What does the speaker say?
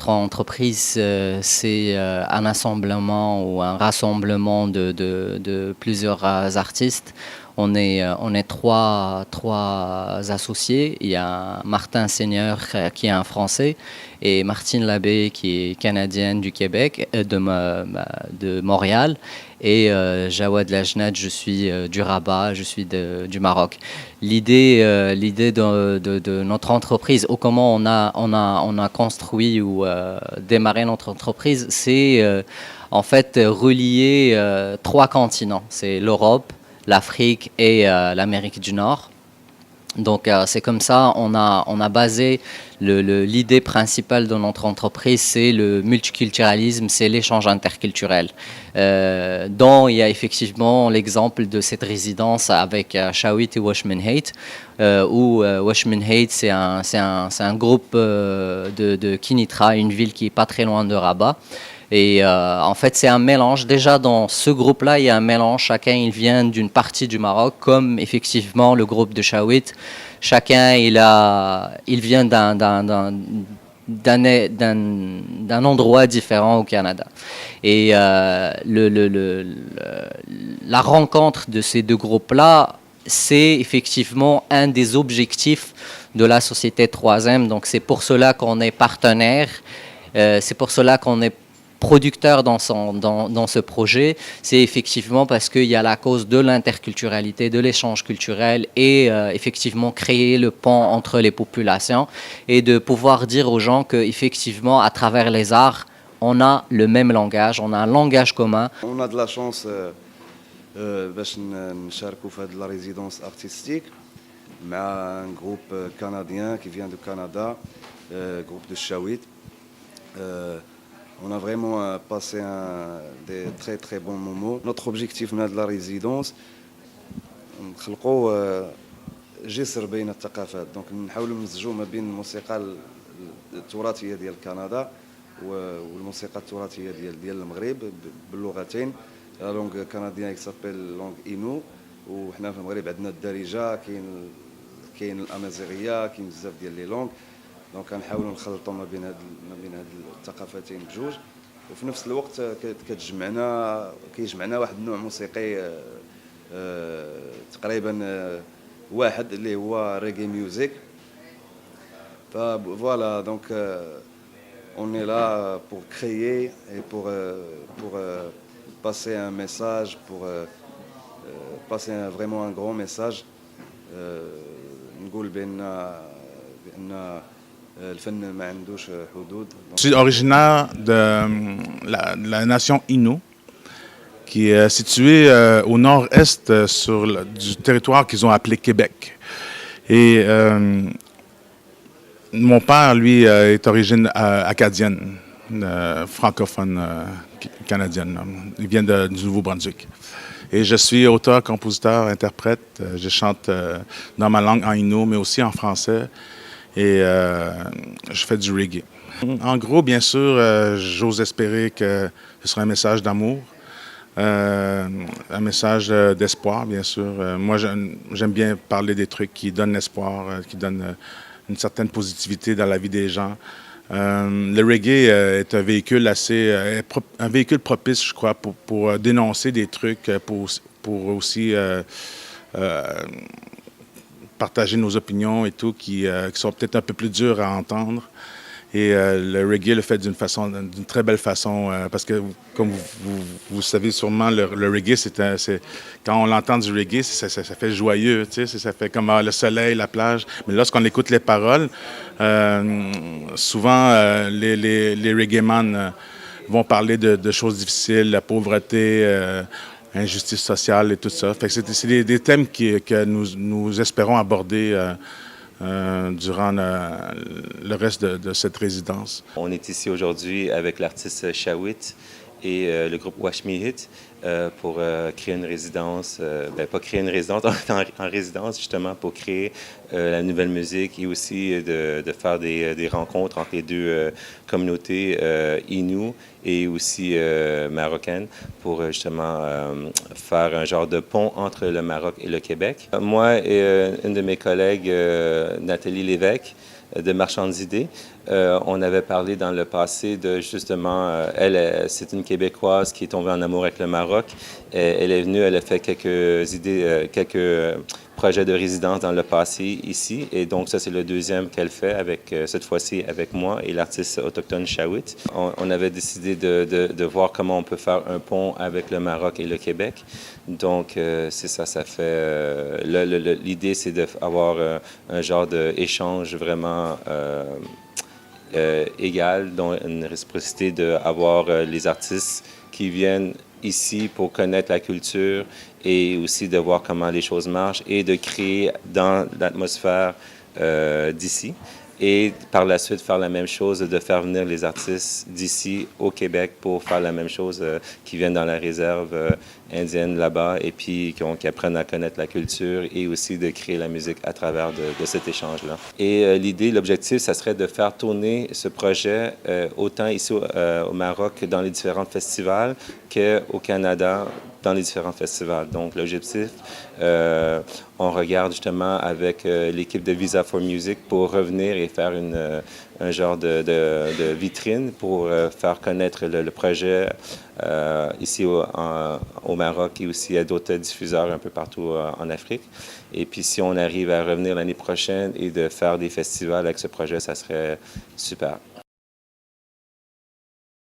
notre entreprise, c'est un assemblement ou un rassemblement de plusieurs artistes. On est trois associés. Il y a Martin Seigneur qui est un Français et Martine Labbé qui est canadienne du Québec, de Montréal. Et Jawad Lajnad, je suis du Rabat, je suis du Maroc. L'idée de notre entreprise, ou comment on a construit ou démarré notre entreprise, c'est en fait relier trois continents. C'est l'Europe, l'Afrique et l'Amérique du Nord. Donc c'est comme ça, on a basé l'idée principale de notre entreprise, c'est le multiculturalisme, c'est l'échange interculturel. Dont il y a effectivement l'exemple de cette résidence avec Shawit et Washman Hate, où Washman Hate c'est un groupe de Kinitra, une ville qui est pas très loin de Rabat. Et en fait, c'est un mélange. Déjà, dans ce groupe-là, il y a un mélange. Chacun, il vient d'une partie du Maroc, comme effectivement le groupe de Shawit. Chacun, il vient d'un endroit différent au Canada. Et la rencontre de ces deux groupes-là, c'est effectivement un des objectifs de la société 3M. Donc, c'est pour cela qu'on est partenaire. C'est pour cela qu'on est producteur dans ce projet, c'est effectivement parce qu'il y a la cause de l'interculturalité, de l'échange culturel et effectivement créer le pont entre les populations et de pouvoir dire aux gens qu'effectivement, à travers les arts, on a le même langage, on a un langage commun. On a de la chance باش نشاركوا في هذه لا ريزيدونس ارتستيك مع un groupe canadien qui vient du Canada, groupe de Shawit. On a vraiment passé des très très bons moments. Notre objectif de la résidence, نخلقوا جسر بين الثقافات. دونك نحاولوا نمزجوا ما بين الموسيقى التراثيه ديال كندا والموسيقى التراثيه ديال المغرب باللغتين. لا لونغ كنديان كيسابيل لونغ اينو، وحنا في المغرب عندنا الدارجه، كاين الامازيغيه، كاين بزاف ديال لي لونغ. دونك كنحاولوا نخلطوا ما بين هاد الثقافتين بجوج، وفي نفس الوقت كيجمعنا واحد النوع موسيقي تقريبا واحد اللي هو ريغي ميوزيك. فوالا دونك on est là pour créer et pour passer un message, pour passer vraiment un grand message. نقول بأن الفن ما عندوش حدود. Je suis originaire de la nation Innu, qui est située au nord-est du territoire qu'ils ont appelé Québec. Et mon père, lui, est d'origine acadienne, francophone canadienne. Il vient du Nouveau-Brunswick. Et je suis auteur, compositeur, interprète. Je chante dans ma langue en Innu, mais aussi en français. Et je fais du reggae. En gros, bien sûr, j'ose espérer que ce sera un message d'amour, un message d'espoir, bien sûr. Moi, j'aime bien parler des trucs qui donnent l'espoir, qui donnent une certaine positivité dans la vie des gens. Le reggae est un véhicule un véhicule propice, je crois, pour dénoncer des trucs, pour aussi partager nos opinions et tout, qui sont peut-être un peu plus dures à entendre. Et le reggae le fait d'une très belle façon, parce que, comme vous savez sûrement, le reggae, quand on l'entend du reggae, ça fait joyeux, tu sais, ça fait comme le soleil, la plage. Mais lorsqu'on écoute les paroles, souvent les reggae-man vont parler de choses difficiles, la pauvreté, injustice sociale et tout ça. Fait que c'est des thèmes que nous espérons aborder durant le reste de cette résidence. On est ici aujourd'hui avec l'artiste Shawit et le groupe Washmihit pour créer une résidence, pas créer une résidence, on est en résidence justement pour créer la nouvelle musique et aussi de faire des rencontres entre les deux communautés Innu et aussi marocaines pour justement faire un genre de pont entre le Maroc et le Québec. Moi et une de mes collègues, Nathalie Lévesque, de marchand d'idées. On avait parlé dans le passé de justement, c'est une Québécoise qui est tombée en amour avec le Maroc. Elle est venue, elle a fait quelques projets de résidence dans le passé ici. Et donc, ça, c'est le deuxième qu'elle fait, cette fois-ci avec moi et l'artiste autochtone Shawit. On avait décidé de voir comment on peut faire un pont avec le Maroc et le Québec. Donc, c'est ça, ça fait... l'idée, c'est d'avoir un genre d'échange vraiment égal, dont une réciprocité d'avoir les artistes qui viennent ici pour connaître la culture et aussi de voir comment les choses marchent et de créer dans l'atmosphère d'ici. Et par la suite, faire la même chose, de faire venir les artistes d'ici au Québec pour faire la même chose, qui viennent dans la réserve indienne là-bas et puis qui apprennent à connaître la culture et aussi de créer la musique à travers de cet échange-là. Et l'idée, l'objectif, ça serait de faire tourner ce projet autant ici au Maroc dans les différents festivals qu'au Canada dans les différents festivals. Donc, l'objectif, on regarde justement avec l'équipe de Visa for Music pour revenir et faire un genre de vitrine pour faire connaître le projet ici au Maroc et aussi à d'autres diffuseurs un peu partout en Afrique. Et puis, si on arrive à revenir l'année prochaine et de faire des festivals avec ce projet, ça serait super.